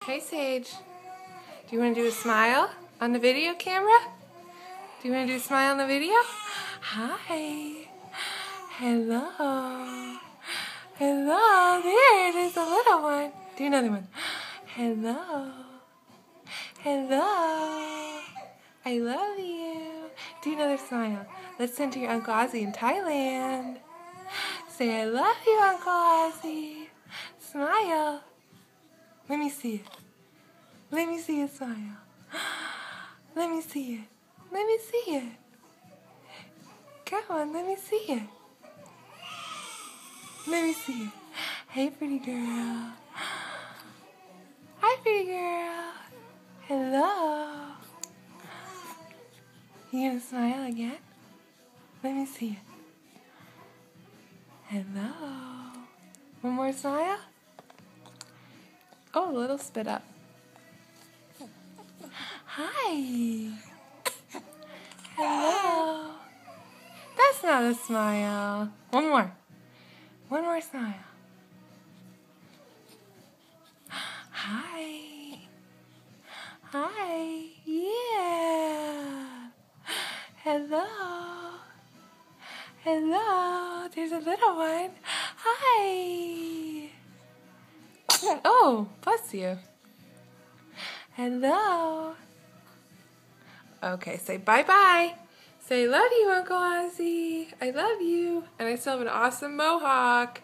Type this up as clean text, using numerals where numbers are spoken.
Hey Sage, do you want to do a smile on the video camera? Do you want to do a smile on the video? Hi. Hello. Hello. There it is, a little one. Do another one. Hello. Hello. I love you. Do another smile. Let's send to your Uncle Ozzy in Thailand. Say, I love you, Uncle Ozzy. Smile. Let me see it. Let me see a smile. Let me see it. Let me see it. Come on, let me see it. Let me see it. Hey, pretty girl. Hi, pretty girl. Hello. You gonna smile again? Let me see it. Hello. One more smile. Oh, a little spit up. Hi. Hello. That's not a smile. One more. One more smile. Hi. Hi. Yeah. Hello. Hello. There's a little one. Hi. Oh, bless you. Hello. Okay, say bye-bye. Say, love you, Uncle Ozzy. I love you. And I still have an awesome mohawk.